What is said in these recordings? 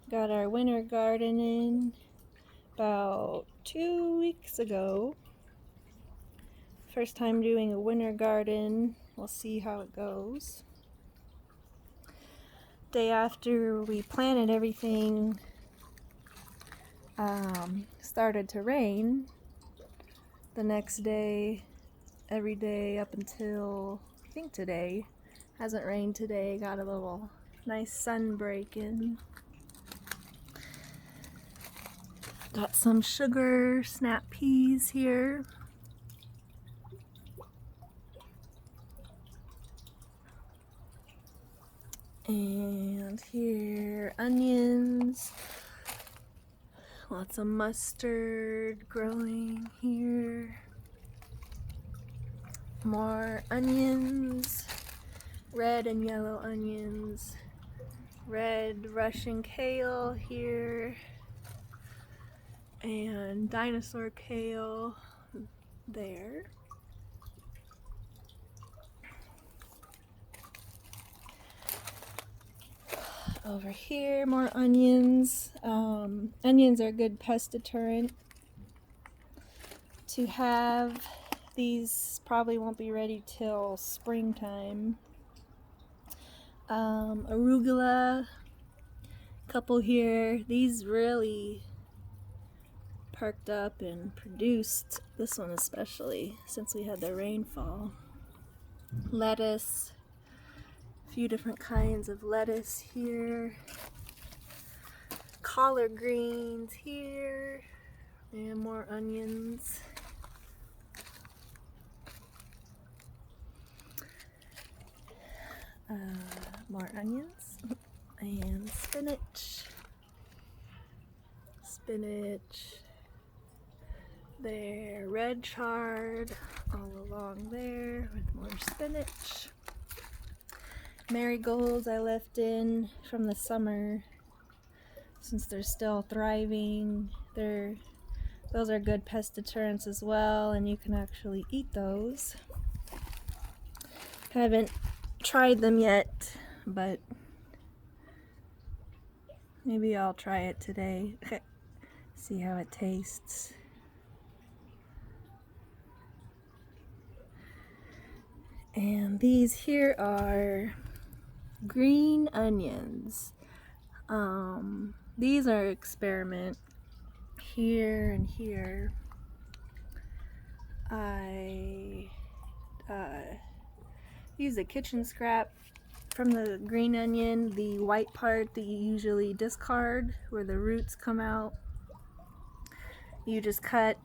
Got our winter garden in about 2 weeks ago. First time doing a winter garden. We'll see how it goes. Day after we planted everything, started to rain. The next day, every day up until I think today. Hasn't rained today. Got a little nice sun breaking. Got some sugar snap peas here. And here, onions. Lots of mustard growing here. More onions. Red and yellow onions. Red Russian kale here. And dinosaur kale there. Over here, more onions. Onions are a good pest deterrent to have. These probably won't be ready till springtime. Arugula, couple here. These really perked up and produced, this one especially, since we had the rainfall. Lettuce, a few different kinds of lettuce here. Collard greens here, and more onions. More onions and spinach. There, red chard all along there with more spinach. Marigolds I left in from the summer since they're still thriving. Those are good pest deterrents as well, and you can actually eat those. Haven't tried them yet, but maybe I'll try it today. See how it tastes. And these here are green onions. These are experiment here and here. I use a kitchen scrap from the green onion, the white part that you usually discard where the roots come out. You just cut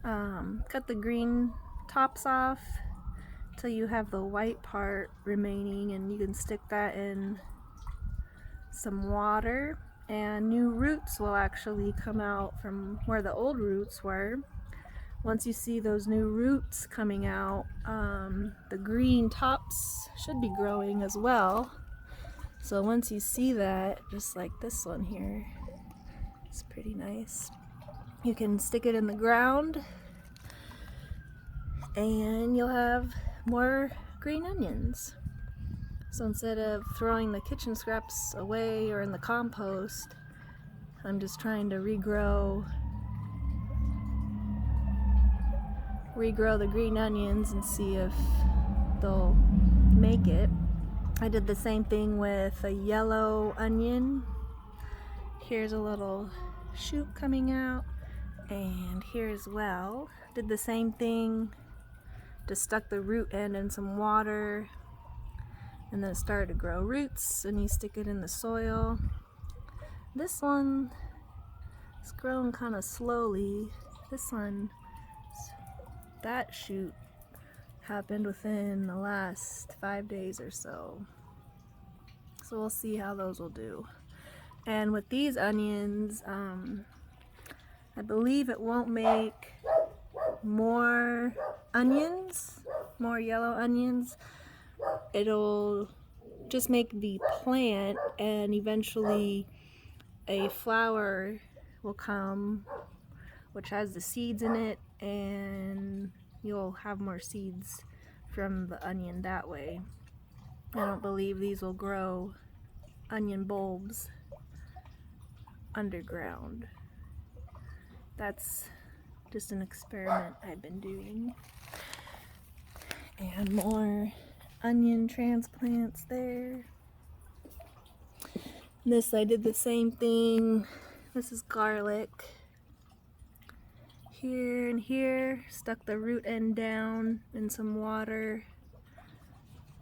the green tops off till you have the white part remaining, and you can stick that in some water and new roots will actually come out from where the old roots were. Once you see those new roots coming out, the green tops should be growing as well. So once you see that, just like this one here, it's pretty nice. You can stick it in the ground and you'll have more green onions. So instead of throwing the kitchen scraps away or in the compost, I'm just trying to regrow the green onions and see if they'll make it. I did the same thing with a yellow onion. Here's a little shoot coming out, and here as well. Did the same thing, just stuck the root end in some water, and then it started to grow roots, and you stick it in the soil. This one is growing kind of slowly. This one, that shoot happened within the last 5 days or so. So we'll see how those will do. And with these onions, I believe it won't make more onions, more yellow onions. It'll just make the plant, and eventually a flower will come which has the seeds in it, and you'll have more seeds from the onion that way. I don't believe these will grow onion bulbs underground. That's just an experiment I've been doing. And more onion transplants there. This I did the same thing. This is garlic. Here and here, stuck the root end down in some water.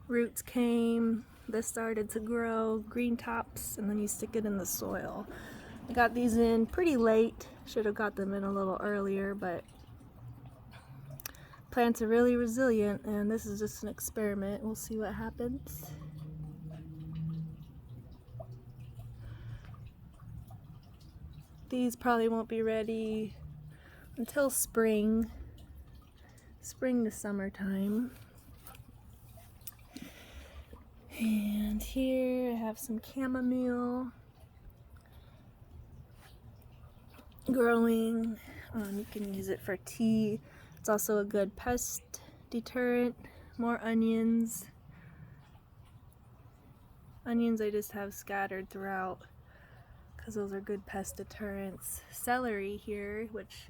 Roots came, this started to grow, green tops, and then you stick it in the soil. I got these in pretty late. Should have got them in a little earlier, but plants are really resilient, and this is just an experiment. We'll see what happens. These probably won't be ready until spring to summertime. And here I have some chamomile growing. You can use it for tea. It's also a good pest deterrent. More onions. Onions I just have scattered throughout because those are good pest deterrents. Celery here, which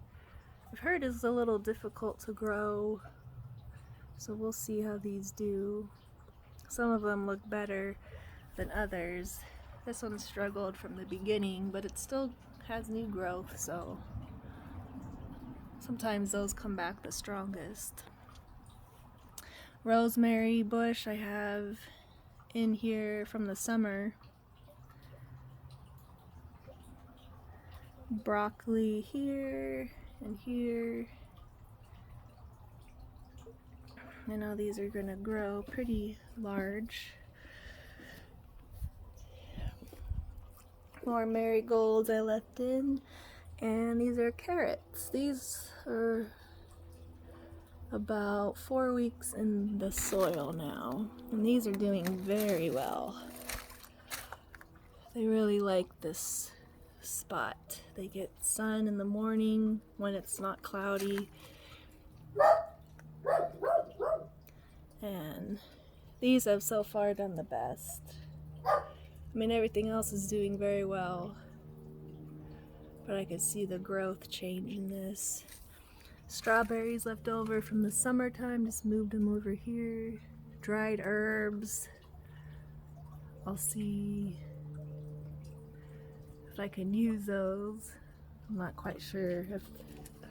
I've heard is a little difficult to grow, so we'll see how these do. Some of them look better than others. This one struggled from the beginning, but it still has new growth, so sometimes those come back the strongest. Rosemary bush I have in here from the summer. Broccoli here and here. I know these are gonna grow pretty large. More marigolds I left in, and these are carrots. These are about 4 weeks in the soil now, and these are doing very well. They really like this spot. They get sun in the morning when it's not cloudy, and these have so far done the best. I mean, everything else is doing very well, but I can see the growth change in this. Strawberries left over from the summertime, just moved them over here. Dried herbs. I'll see if I can use those. I'm not quite sure how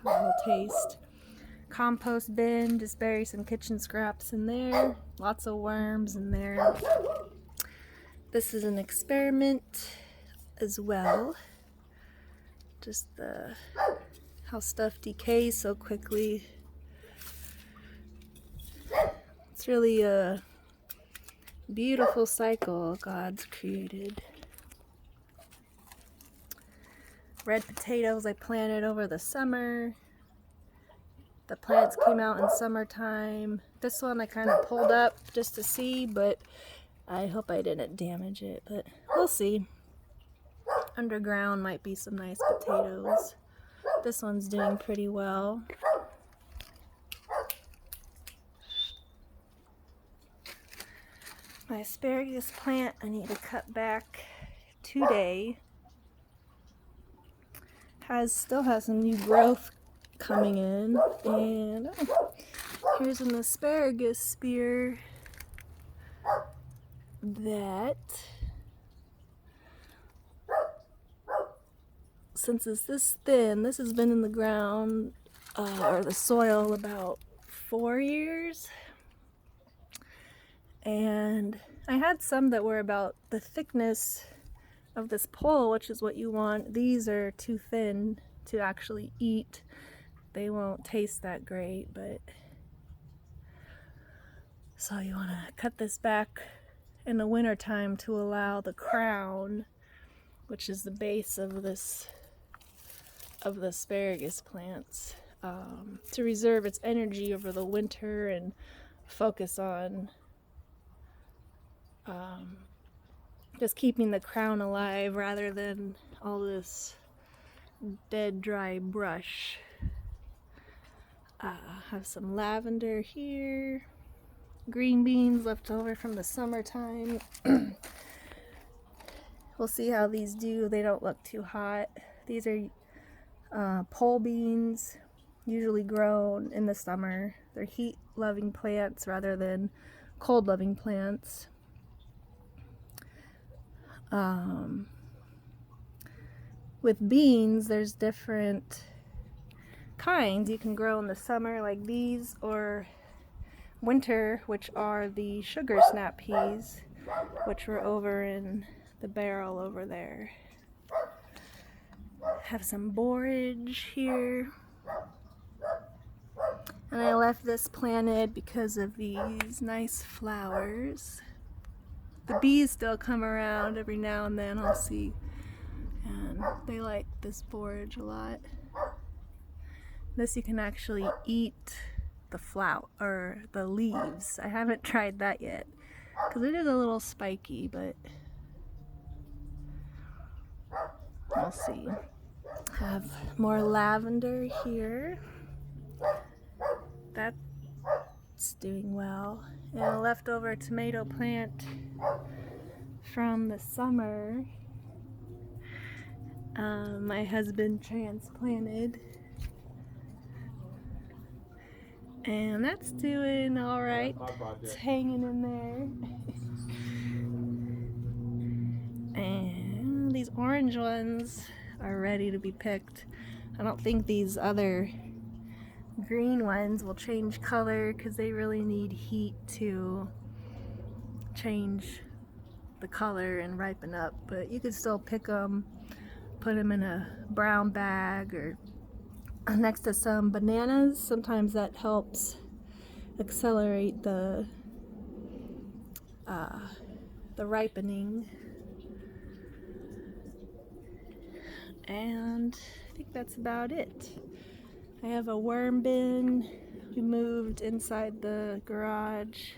they'll taste. Compost bin, just bury some kitchen scraps in there. Lots of worms in there. This is an experiment as well. Just how stuff decays so quickly. It's really a beautiful cycle God's created. Red potatoes I planted over the summer. The plants came out in summertime. This one I kind of pulled up just to see, but I hope I didn't damage it, but we'll see. Underground might be some nice potatoes. This one's doing pretty well. My asparagus plant I need to cut back today. Still has some new growth coming in, and here's an asparagus spear that, since it's this thin, this has been in the ground or the soil about 4 years, and I had some that were about the thickness of this pole, which is what you want. These are too thin to actually eat. They won't taste that great, but so you want to cut this back in the winter time to allow the crown, which is the base of the asparagus plants, to reserve its energy over the winter and focus on just keeping the crown alive rather than all this dead dry brush. Have some lavender here. Green beans left over from the summertime. We'll see how these do. They don't look too hot. These are pole beans, usually grown in the summer. They're heat-loving plants rather than cold-loving plants. With beans, there's different kinds you can grow in the summer, like these, or winter, which are the sugar snap peas, which were over in the barrel over there. Have some borage here. And I left this planted because of these nice flowers. The bees still come around every now and then, I'll see. And they like this borage a lot. This you can actually eat the flower or the leaves. I haven't tried that yet because it is a little spiky, but we'll see. Have more lavender here. That's doing well. And a leftover tomato plant from the summer. My husband transplanted. And that's doing all right. It's hanging in there. And these orange ones are ready to be picked. I don't think these other green ones will change color because they really need heat to change the color and ripen up. But you could still pick them, put them in a brown bag or next to some bananas. Sometimes that helps accelerate the ripening. And I think that's about it. I have a worm bin we moved inside the garage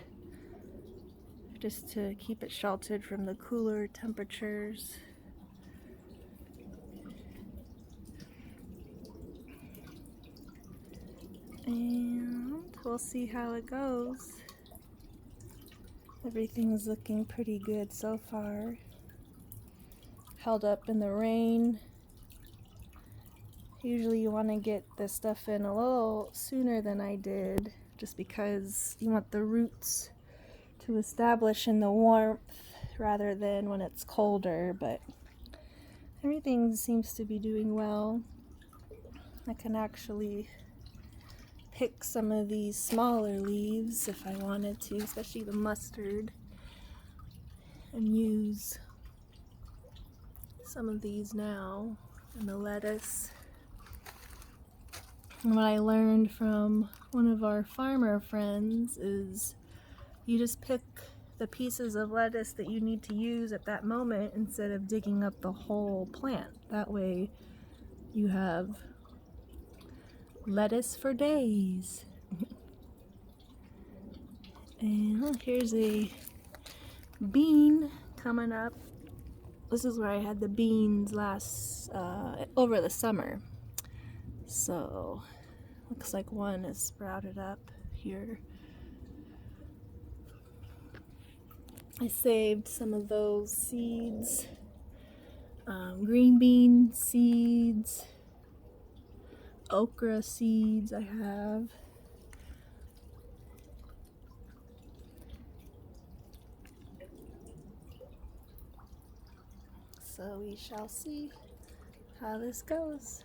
just to keep it sheltered from the cooler temperatures. And we'll see how it goes. Everything's looking pretty good so far. Held up in the rain. Usually you want to get this stuff in a little sooner than I did, just because you want the roots to establish in the warmth rather than when it's colder, but everything seems to be doing well. I can actually pick some of these smaller leaves if I wanted to, especially the mustard, and use some of these now, and the lettuce. And what I learned from one of our farmer friends is you just pick the pieces of lettuce that you need to use at that moment instead of digging up the whole plant. That way you have lettuce for days. And here's a bean coming up. This is where I had the beans over the summer. So looks like one is sprouted up here. I saved some of those seeds, green bean seeds, okra seeds I have. So we shall see how this goes.